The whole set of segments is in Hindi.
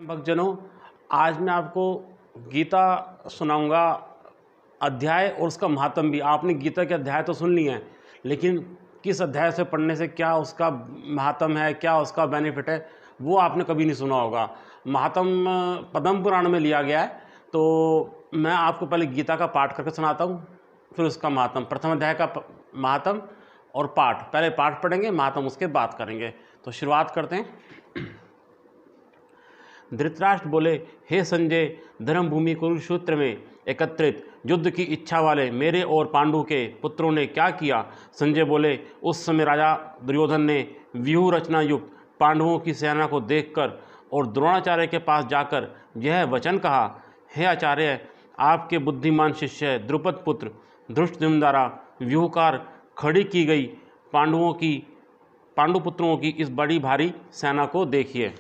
भक्तजनों, आज मैं आपको गीता सुनाऊंगा, अध्याय और उसका महात्म भी। आपने गीता के अध्याय तो सुन लिए हैं, लेकिन किस अध्याय से पढ़ने से क्या उसका महात्म है, क्या उसका बेनिफिट है, वो आपने कभी नहीं सुना होगा। महात्म पद्म पुराण में लिया गया है, तो मैं आपको पहले गीता का पाठ करके सुनाता हूँ, फिर उसका महात्म। प्रथम अध्याय का महात्म और पाठ, पहले पाठ पढ़ेंगे, महात्म उसके बाद करेंगे। तो शुरुआत करते हैं। धृतराष्ट्र बोले, हे संजय, धर्मभूमि कुरुक्षेत्र में एकत्रित युद्ध की इच्छा वाले मेरे और पांडु के पुत्रों ने क्या किया। संजय बोले, उस समय राजा दुर्योधन ने व्यूह रचना युक्त पांडवों की सेना को देखकर और द्रोणाचार्य के पास जाकर यह वचन कहा, हे आचार्य, आपके बुद्धिमान शिष्य द्रुपद पुत्र धृष्टद्युम्न द्वारा व्यूहकार खड़ी की गई पांडुपुत्रों की इस बड़ी भारी सेना को देखिए।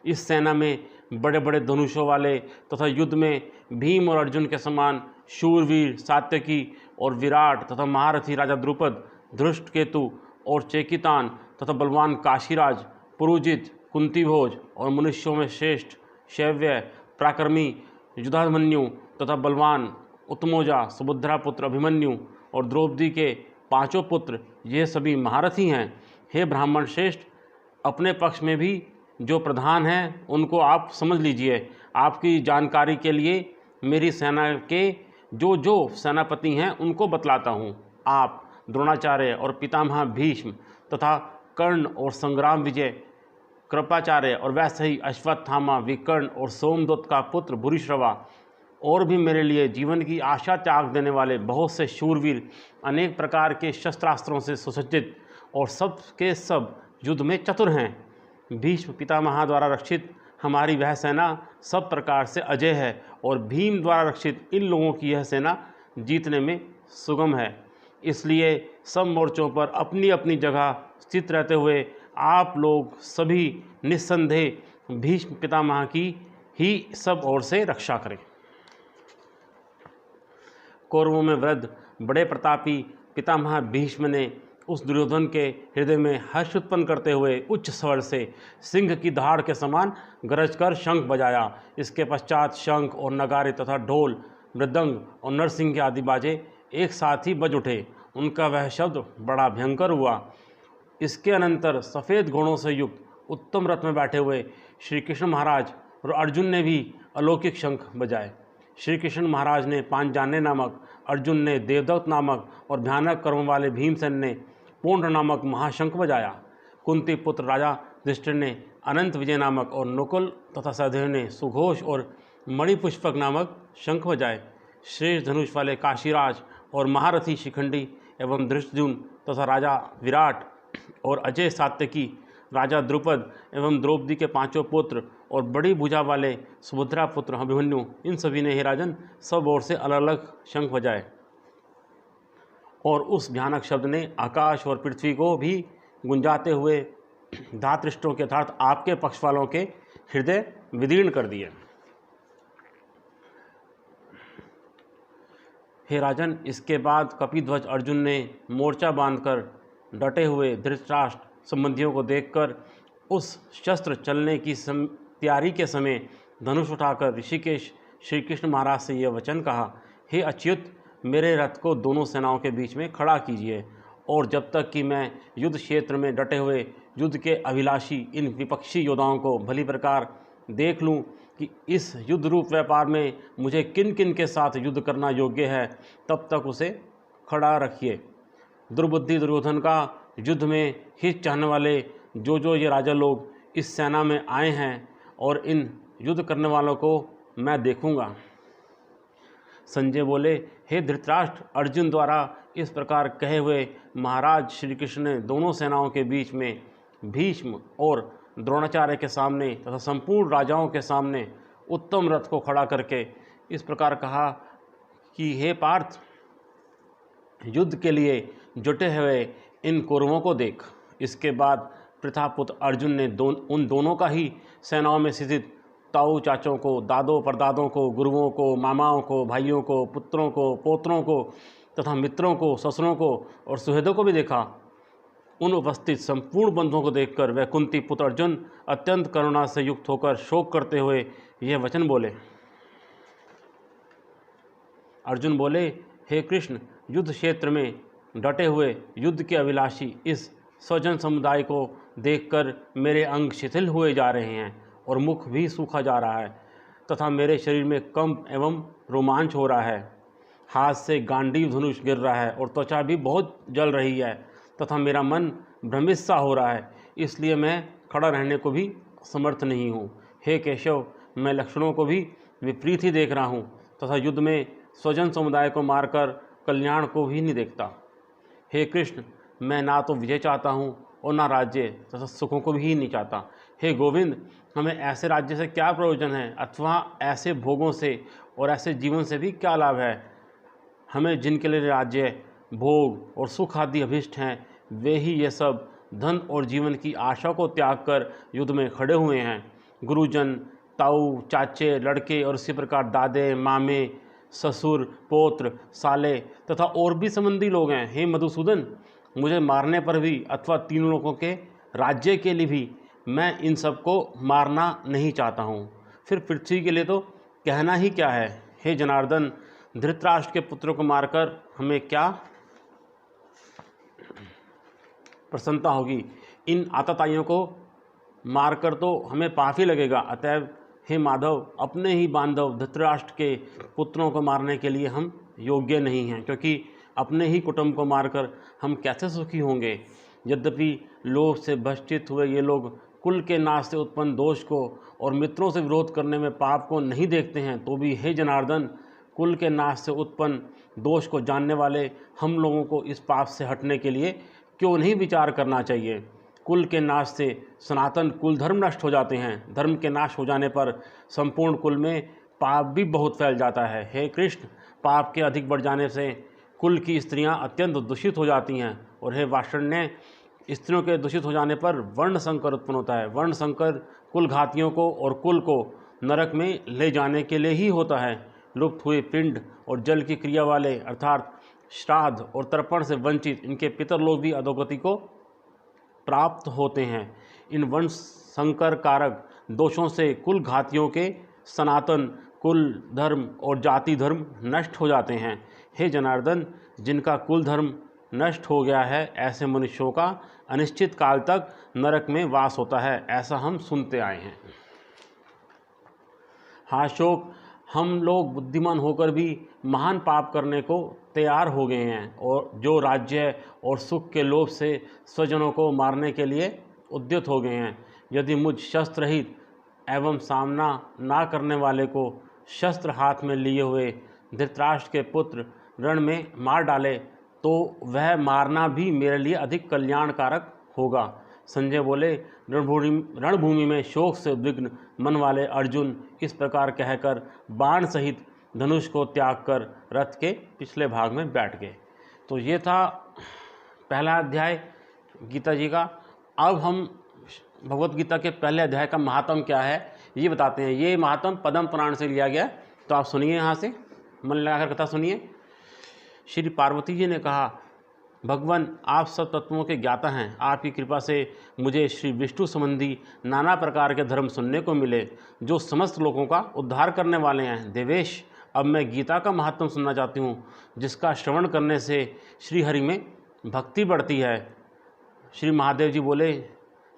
इस सेना में बड़े बड़े धनुषों वाले तथा युद्ध में भीम और अर्जुन के समान शूरवीर सात्यकी और विराट तथा महारथी राजा द्रुपद, धृष्टकेतु और चेकितान तथा बलवान काशीराज, पुरुजित, कुंतीभोज और मनुष्यों में श्रेष्ठ शैव्य, पराक्रमी युधाभिमन्यु तथा बलवान उत्तमोजा, सुभद्रा पुत्र अभिमन्यु और द्रौपदी के पांचों पुत्र, ये सभी महारथी हैं। हे ब्राह्मण श्रेष्ठ, अपने पक्ष में भी जो प्रधान हैं उनको आप समझ लीजिए। आपकी जानकारी के लिए मेरी सेना के जो जो सेनापति हैं उनको बतलाता हूँ। आप द्रोणाचार्य और पितामह भीष्म तथा कर्ण और संग्राम विजय, कृपाचार्य और वैसे ही अश्वत्थामा, विकर्ण और सोमदत्त का पुत्र भूरिश्रवा, और भी मेरे लिए जीवन की आशा त्याग देने वाले बहुत से शूरवीर, अनेक प्रकार के शस्त्रास्त्रों से सुसज्जित और सब के सब युद्ध में चतुर हैं। भीष्म पितामह द्वारा रक्षित हमारी वह सेना सब प्रकार से अजय है, और भीम द्वारा रक्षित इन लोगों की यह सेना जीतने में सुगम है। इसलिए सब मोर्चों पर अपनी अपनी जगह स्थित रहते हुए आप लोग सभी निस्संदेह भीष्म पितामह की ही सब ओर से रक्षा करें। कौरवों में वृद्ध बड़े प्रतापी पितामह भीष्म ने उस दुर्योधन के हृदय में हर्ष उत्पन्न करते हुए उच्च स्वर से सिंह की दहाड़ के समान गरज कर शंख बजाया। इसके पश्चात शंख और नगारे तथा ढोल, मृदंग और नरसिंह के आदि बाजे एक साथ ही बज उठे। उनका वह शब्द बड़ा भयंकर हुआ। इसके अनंतर सफ़ेद घोड़ों से युक्त उत्तम रथ में बैठे हुए श्री कृष्ण महाराज और अर्जुन ने भी अलौकिक शंख बजाए। श्री कृष्ण महाराज ने पांचान्य नामक, अर्जुन ने देवदत्त नामक और भयानक कर्म वाले भीमसेन ने पूर्ण नामक महाशंख बजाया। कुंती पुत्र राजा युधिष्ठिर ने अनंत विजय नामक और नकुल तथा सहदेव ने सुघोष और मणिपुष्पक नामक शंख बजाए। श्रेष्ठ धनुष वाले काशीराज और महारथी शिखंडी एवं धृष्टद्युम्न तथा राजा विराट और अजय सात्यकी, राजा द्रुपद एवं द्रौपदी के पांचों पुत्र और बड़ी भुजा वाले सुभद्रा पुत्र अभिमन्यु, इन सभी ने, हे राजन, सब ओर से अलग अलग शंख बजाए। और उस भयानक शब्द ने आकाश और पृथ्वी को भी गुंजाते हुए धातृष्टों के अर्थात आपके पक्ष वालों के हृदय विदीर्ण कर दिए। हे राजन, इसके बाद कपिध्वज अर्जुन ने मोर्चा बांधकर डटे हुए धृतराष्ट्र संबंधियों को देखकर उस शस्त्र चलने की तैयारी के समय धनुष उठाकर ऋषिकेश श्री कृष्ण महाराज से यह वचन कहा, हे अच्युत, मेरे रथ को दोनों सेनाओं के बीच में खड़ा कीजिए, और जब तक कि मैं युद्ध क्षेत्र में डटे हुए युद्ध के अभिलाषी इन विपक्षी योद्धाओं को भली प्रकार देख लूं कि इस युद्ध रूप व्यापार में मुझे किन किन के साथ युद्ध करना योग्य है, तब तक उसे खड़ा रखिए। दुर्बुद्धि दुर्योधन का युद्ध में हित चाहने वाले जो ये राजा लोग इस सेना में आए हैं, और इन युद्ध करने वालों को मैं देखूंगा। संजय बोले, हे धृतराष्ट्र, अर्जुन द्वारा इस प्रकार कहे हुए महाराज श्री कृष्ण ने दोनों सेनाओं के बीच में भीष्म और द्रोणाचार्य के सामने तथा संपूर्ण राजाओं के सामने उत्तम रथ को खड़ा करके इस प्रकार कहा कि हे पार्थ, युद्ध के लिए जुटे हुए इन कौरवों को देख। इसके बाद प्रथापुत्र अर्जुन ने उन दोनों का ही सेनाओं में स्थित ताऊ चाचों को, दादों परदादों को, गुरुओं को, मामाओं को, भाइयों को, पुत्रों को, पोत्रों को तथा मित्रों को, ससुरों को और सुहृदों को भी देखा। उन उपस्थित संपूर्ण बंधुओं को देखकर वह कुंती पुत्र अर्जुन अत्यंत करुणा से युक्त होकर शोक करते हुए यह वचन बोले। अर्जुन बोले, हे कृष्ण, युद्ध क्षेत्र में डटे हुए युद्ध के अभिलाषी इस स्वजन समुदाय को देखकर मेरे अंग शिथिल हुए जा रहे हैं और मुख भी सूखा जा रहा है तथा मेरे शरीर में कंप एवं रोमांच हो रहा है। हाथ से गांडीव धनुष गिर रहा है और त्वचा भी बहुत जल रही है तथा मेरा मन भ्रमित सा हो रहा है, इसलिए मैं खड़ा रहने को भी समर्थ नहीं हूँ। हे केशव, मैं लक्षणों को भी विपरीत ही देख रहा हूँ तथा युद्ध में स्वजन समुदाय को मारकर कल्याण को भी नहीं देखता। हे कृष्ण, मैं ना तो विजय चाहता हूँ और ना राज्य तथा सुखों को भी नहीं चाहता। हे गोविंद, हमें ऐसे राज्य से क्या प्रयोजन है अथवा ऐसे भोगों से और ऐसे जीवन से भी क्या लाभ है। हमें जिनके लिए राज्य, भोग और सुख आदि अभिष्ट हैं, वे ही ये सब धन और जीवन की आशा को त्याग कर युद्ध में खड़े हुए हैं। गुरुजन, ताऊ, चाचे, लड़के और इसी प्रकार दादे, मामे, ससुर, पौत्र, साले तथा और भी संबंधी लोग हैं। हे मधुसूदन, मुझे मारने पर भी अथवा तीनों लोगों के राज्य के लिए भी मैं इन सबको मारना नहीं चाहता हूँ। फिर पृथ्वी के लिए तो कहना ही क्या है। हे जनार्दन, धृतराष्ट्र के पुत्रों को मारकर हमें क्या प्रसन्नता होगी, इन आतताइयों को मारकर तो हमें पाप ही लगेगा। अतएव हे माधव, अपने ही बांधव धृतराष्ट्र के पुत्रों को मारने के लिए हम योग्य नहीं हैं, क्योंकि अपने ही कुटुंब को मारकर हम कैसे सुखी होंगे। यद्यपि लोभ से भ्रष्टित हुए ये लोग कुल के नाश से उत्पन्न दोष को और मित्रों से विरोध करने में पाप को नहीं देखते हैं, तो भी हे जनार्दन, कुल के नाश से उत्पन्न दोष को जानने वाले हम लोगों को इस पाप से हटने के लिए क्यों नहीं विचार करना चाहिए। कुल के नाश से सनातन कुल धर्म नष्ट हो जाते हैं। धर्म के नाश हो जाने पर संपूर्ण कुल में पाप भी बहुत फैल जाता है। हे कृष्ण, पाप के अधिक बढ़ जाने से कुल की स्त्रियां अत्यंत दूषित हो जाती हैं और हे वाषण्य, स्त्रियों के दूषित हो जाने पर वर्ण संकर उत्पन्न होता है। वर्ण संकर कुल घातियों को और कुल को नरक में ले जाने के लिए ही होता है। लुप्त हुए पिंड और जल की क्रिया वाले अर्थात श्राद्ध और तर्पण से वंचित इनके पितर लोग भी अधोगति को प्राप्त होते हैं। इन वंश संकर कारक दोषों से कुल घातियों के सनातन कुल धर्म और जाति धर्म नष्ट हो जाते हैं। हे जनार्दन, जिनका कुल धर्म नष्ट हो गया है, ऐसे मनुष्यों का अनिश्चित काल तक नरक में वास होता है, ऐसा हम सुनते आए हैं। हाँ शोक, हम लोग बुद्धिमान होकर भी महान पाप करने को तैयार हो गए हैं और जो राज्य और सुख के लोभ से स्वजनों को मारने के लिए उद्यत हो गए हैं। यदि मुझ शस्त्र रहित एवं सामना ना करने वाले को शस्त्र हाथ में लिए हुए धृतराष्ट्र के पुत्र रण में मार डाले तो वह मारना भी मेरे लिए अधिक कल्याणकारक होगा। संजय बोले, रणभूमि में शोक से उद्विग्न मन वाले अर्जुन इस प्रकार कहकर बाण सहित धनुष को त्याग कर रथ के पिछले भाग में बैठ गए। तो ये था पहला अध्याय गीता जी का। अब हम भगवत गीता के पहले अध्याय का महात्म क्या है ये बताते हैं। ये महात्म पद्म पुराण से लिया गया, तो आप सुनिए, यहाँ से मन लगाकर कथा सुनिए। श्री पार्वती जी ने कहा, भगवान, आप सब तत्वों के ज्ञाता हैं। आपकी कृपा से मुझे श्री विष्णु संबंधी नाना प्रकार के धर्म सुनने को मिले जो समस्त लोगों का उद्धार करने वाले हैं। देवेश, अब मैं गीता का महत्व सुनना चाहती हूँ, जिसका श्रवण करने से श्री हरि में भक्ति बढ़ती है। श्री महादेव जी बोले,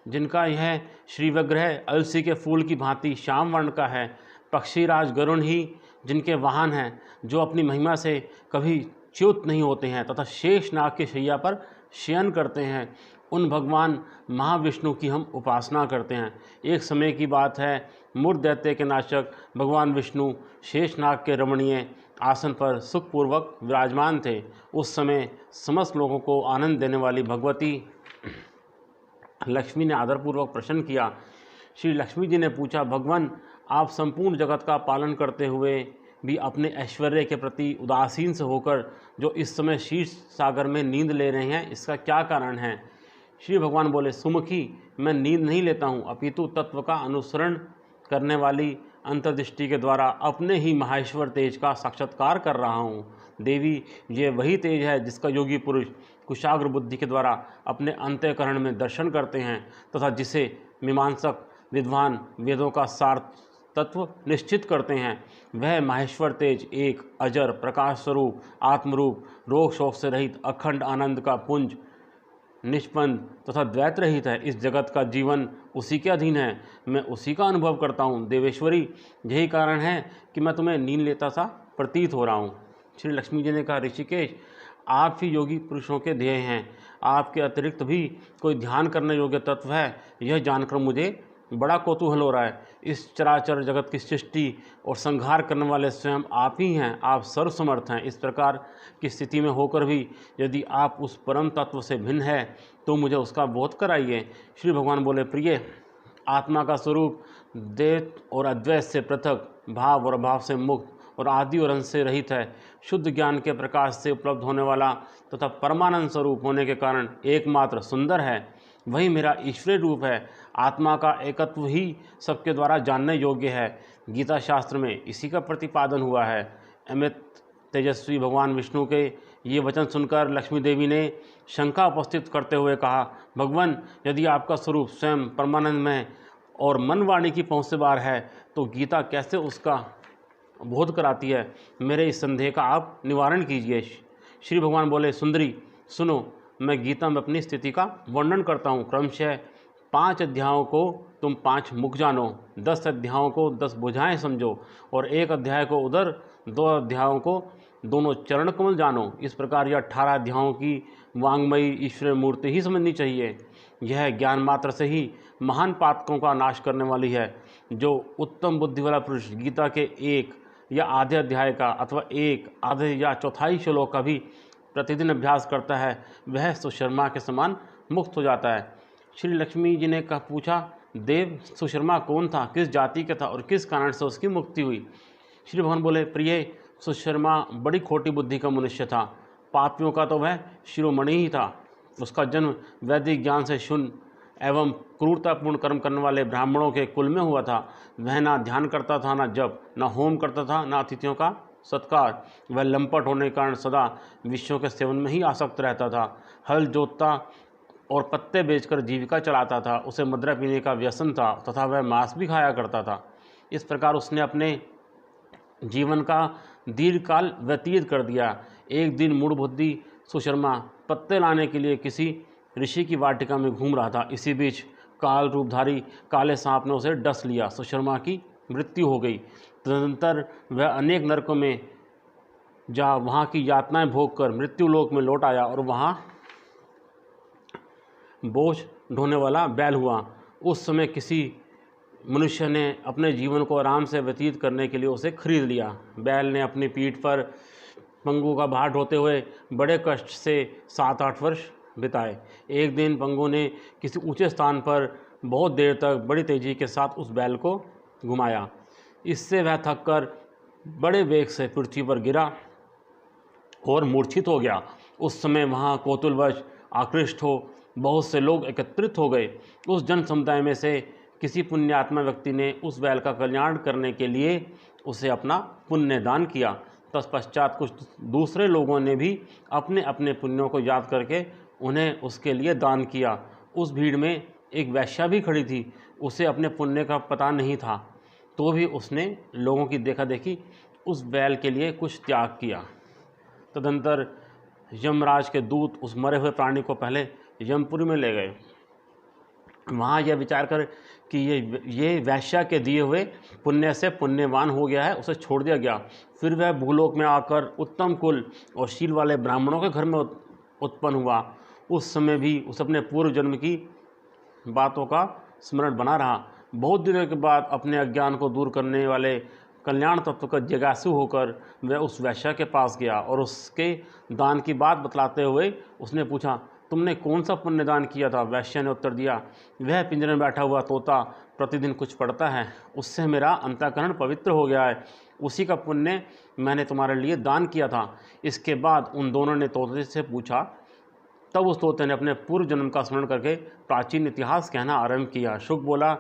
जिनका यह श्री विग्रह अलसी के फूल की भांति श्याम वर्ण का है, पक्षीराज गरुण ही जिनके वाहन हैं, जो अपनी महिमा से कभी च्युत नहीं होते हैं तथा शेष नाग की शैया पर शयन करते हैं, उन भगवान महाविष्णु की हम उपासना करते हैं। एक समय की बात है, मूर्ख दैत्य के नाशक भगवान विष्णु शेषनाग के रमणीय आसन पर सुखपूर्वक विराजमान थे। उस समय समस्त लोगों को आनंद देने वाली भगवती लक्ष्मी ने आदरपूर्वक प्रश्न किया। श्री लक्ष्मी जी ने पूछा, भगवान, आप संपूर्ण जगत का पालन करते हुए भी अपने ऐश्वर्य के प्रति उदासीन से होकर जो इस समय शीर्ष सागर में नींद ले रहे हैं, इसका क्या कारण है? श्री भगवान बोले, सुमुखी, मैं नींद नहीं लेता हूँ, अपितु तत्व का अनुसरण करने वाली अंतर्दृष्टि के द्वारा अपने ही महेश्वर तेज का साक्षात्कार कर रहा हूँ। देवी, ये वही तेज है जिसका योगी पुरुष कुशाग्र बुद्धि के द्वारा अपने अंतःकरण में दर्शन करते हैं तथा जिसे मीमांसक विद्वान वेदों का सार तत्व निश्चित करते हैं। वह माहेश्वर तेज एक अजर प्रकाश स्वरूप आत्मरूप रोग शोक से रहित अखंड आनंद का पुंज निष्पन्द तथा द्वैत रहित है। इस जगत का जीवन उसी के अधीन है, मैं उसी का अनुभव करता हूँ। देवेश्वरी, यही कारण है कि मैं तुम्हें नींद लेता सा प्रतीत हो रहा हूँ। श्री लक्ष्मी जी ने कहा, ऋषिकेश, आप ही योगी पुरुषों के ध्येय हैं, आपके अतिरिक्त भी कोई ध्यान करने योग्य तत्व है, यह जानकर मुझे बड़ा कौतूहल हो रहा है। इस चराचर जगत की सृष्टि और संहार करने वाले स्वयं आप ही हैं, आप सर्वसमर्थ हैं। इस प्रकार की स्थिति में होकर भी यदि आप उस परम तत्व से भिन्न है तो मुझे उसका बोध कराइए। श्री भगवान बोले, प्रिय, आत्मा का स्वरूप द्वैत और अद्वैत से पृथक, भाव और अभाव से मुक्त और आदि और अंश से रहित है। शुद्ध ज्ञान के प्रकाश से उपलब्ध होने वाला तथा परमानंद स्वरूप होने के कारण एकमात्र सुंदर है। वही मेरा ईश्वरीय रूप है। आत्मा का एकत्व ही सबके द्वारा जानने योग्य है। गीता शास्त्र में इसी का प्रतिपादन हुआ है। अमित तेजस्वी भगवान विष्णु के ये वचन सुनकर लक्ष्मी देवी ने शंका उपस्थित करते हुए कहा, भगवान, यदि आपका स्वरूप स्वयं परमानंदमय और मन वाणी की पहुँच से बाहर है तो गीता कैसे उसका बोध कराती है? मेरे इस संदेह का आप निवारण कीजिए। श्री भगवान बोले, सुंदरी, सुनो, मैं गीता में अपनी स्थिति का वर्णन करता हूँ। क्रमशः 5 अध्यायों को तुम 5 मुख जानो, 10 अध्यायों को 10 भुजाएं समझो और 1 अध्याय को उदर, 2 अध्यायों को दोनों चरण कमल जानो। इस प्रकार यह 18 अध्यायों की वांग्मयी ईश्वरीय मूर्ति ही समझनी चाहिए। यह ज्ञान मात्र से ही महान पातकों का नाश करने वाली है। जो उत्तम बुद्धि वाला पुरुष गीता के 1 या आधे अध्याय का अथवा 1 आधे या चौथाई श्लोक का भी प्रतिदिन अभ्यास करता है, वह सुशर्मा के समान मुक्त हो जाता है। श्री लक्ष्मी जी ने पूछा, देव, सुशर्मा कौन था, किस जाति का था और किस कारण से उसकी मुक्ति हुई? श्री भगवान बोले, प्रिय, सुशर्मा बड़ी खोटी बुद्धि का मनुष्य था। पापियों का तो वह शिरोमणि ही था। उसका जन्म वैदिक ज्ञान से शून्य एवं क्रूरतापूर्ण कर्म करने वाले ब्राह्मणों के कुल में हुआ था। वह ना ध्यान करता था, ना जप, ना होम करता था, ना अतिथियों का सत्कार। वह लंपट होने के कारण सदा विषयों के सेवन में ही आसक्त रहता था। हल जोतता और पत्ते बेचकर जीविका चलाता था। उसे मदिरा पीने का व्यसन था तथा वह मांस भी खाया करता था। इस प्रकार उसने अपने जीवन का दीर्घकाल व्यतीत कर दिया। एक दिन मूढ़ बुद्धि सुशर्मा पत्ते लाने के लिए किसी ऋषि की वाटिका में घूम रहा था। इसी बीच काल रूपधारी काले सांप ने उसे डस लिया। सुशर्मा की मृत्यु हो गई। तदनंतर वह अनेक नरकों में जा वहाँ की यातनाएं भोग कर मृत्युलोक में लौट आया और वहाँ बोझ ढोने वाला बैल हुआ। उस समय किसी मनुष्य ने अपने जीवन को आराम से व्यतीत करने के लिए उसे खरीद लिया। बैल ने अपनी पीठ पर पंगु का भार ढोते हुए बड़े कष्ट से 7-8 वर्ष बिताए। एक दिन पंगु ने किसी ऊंचे स्थान पर बहुत देर तक बड़ी तेजी के साथ उस बैल को घुमाया। इससे वह थककर बड़े वेग से पृथ्वी पर गिरा और मूर्छित हो गया। उस समय वहाँ कौतूहलवश आकृष्ट हो बहुत से लोग एकत्रित हो गए। उस जन समुदाय में से किसी पुण्यात्मा व्यक्ति ने उस बैल का कल्याण करने के लिए उसे अपना पुण्य दान किया। तत्पश्चात कुछ दूसरे लोगों ने भी अपने अपने पुण्यों को याद करके उन्हें उसके लिए दान किया। उस भीड़ में एक वैश्या भी खड़ी थी। उसे अपने पुण्य का पता नहीं था, तो भी उसने लोगों की देखा देखी उस बैल के लिए कुछ त्याग किया। तदंतर यमराज के दूत उस मरे हुए प्राणी को पहले यमपुरी में ले गए। वहाँ यह विचार कर कि ये वैश्या के दिए हुए पुण्य से पुण्यवान हो गया है, उसे छोड़ दिया गया। फिर वह भूलोक में आकर उत्तम कुल और शील वाले ब्राह्मणों के घर में उत्पन्न हुआ। उस समय भी उस अपने पूर्व जन्म की बातों का स्मरण बना रहा। बहुत दिनों के बाद अपने अज्ञान को दूर करने वाले कल्याण तत्व का जिज्ञासु होकर वह उस वैश्या के पास गया और उसके दान की बात बतलाते हुए उसने पूछा, तुमने कौन सा पुण्य दान किया था? वैश्य ने उत्तर दिया, वह पिंजरे में बैठा हुआ तोता प्रतिदिन कुछ पढ़ता है, उससे मेरा अंतःकरण पवित्र हो गया है। उसी का पुण्य मैंने तुम्हारे लिए दान किया था। इसके बाद उन दोनों ने तोते से पूछा। तब उस तोते ने अपने पूर्व जन्म का स्मरण करके प्राचीन इतिहास कहना आरंभ किया। शुक बोला,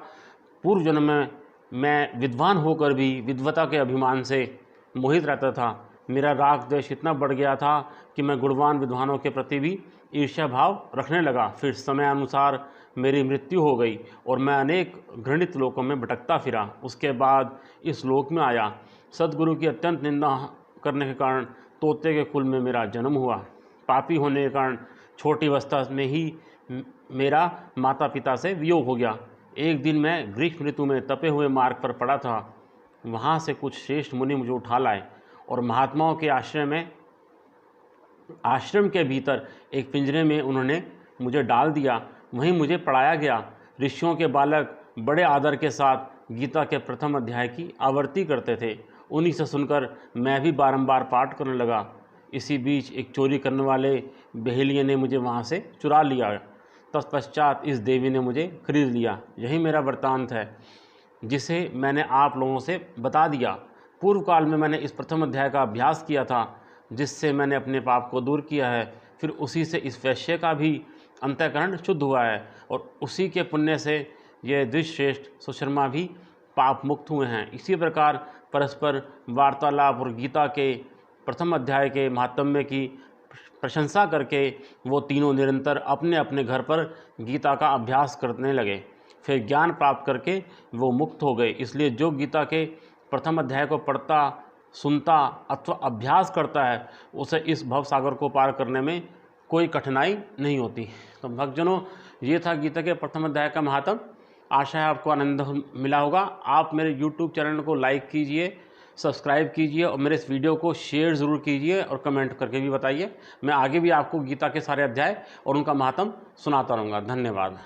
पूर्व जन्म में मैं विद्वान होकर भी विद्वता के अभिमान से मोहित रहता था। मेरा राग द्वेष इतना बढ़ गया था कि मैं गुणवान विद्वानों के प्रति भी ईर्ष्या भाव रखने लगा। फिर समयानुसार मेरी मृत्यु हो गई और मैं अनेक घृणित लोकों में भटकता फिरा। उसके बाद इस लोक में आया। सद्गुरु की अत्यंत निंदा करने के कारण तोते के कुल में मेरा जन्म हुआ। पापी होने के कारण छोटी अवस्था में ही मेरा माता पिता से वियोग हो गया। एक दिन मैं ग्रीष्म ऋतु में तपे हुए मार्ग पर पड़ा था। वहाँ से कुछ श्रेष्ठ मुनि मुझे उठा लाए और महात्माओं के आश्रम के भीतर एक पिंजरे में उन्होंने मुझे डाल दिया। वहीं मुझे पढ़ाया गया। ऋषियों के बालक बड़े आदर के साथ गीता के प्रथम अध्याय की आवृत्ति करते थे। उन्हीं से सुनकर मैं भी बारंबार पाठ करने लगा। इसी बीच एक चोरी करने वाले बहेलिये ने मुझे वहाँ से चुरा लिया। तत्पश्चात इस देवी ने मुझे खरीद लिया। यही मेरा वृत्तांत है, जिसे मैंने आप लोगों से बता दिया। पूर्व काल में मैंने इस प्रथम अध्याय का अभ्यास किया था, जिससे मैंने अपने पाप को दूर किया है। फिर उसी से इस वैश्य का भी अंतःकरण शुद्ध हुआ है और उसी के पुण्य से ये द्विश्रेष्ठ सुशर्मा भी पाप मुक्त हुए हैं। इसी प्रकार परस्पर वार्तालाप और गीता के प्रथम अध्याय के महात्म्य की प्रशंसा करके वो तीनों निरंतर अपने अपने घर पर गीता का अभ्यास करने लगे। फिर ज्ञान प्राप्त करके वो मुक्त हो गए। इसलिए जो गीता के प्रथम अध्याय को पढ़ता, सुनता अथवा अभ्यास करता है, उसे इस भव सागर को पार करने में कोई कठिनाई नहीं होती। तो भक्तजनों, ये था गीता के प्रथम अध्याय का महात्म। आशा है आपको आनंद मिला होगा। आप मेरे YouTube चैनल को लाइक कीजिए, सब्सक्राइब कीजिए और मेरे इस वीडियो को शेयर ज़रूर कीजिए और कमेंट करके भी बताइए। मैं आगे भी आपको गीता के सारे अध्याय और उनका महात्म सुनाता रहूँगा। धन्यवाद।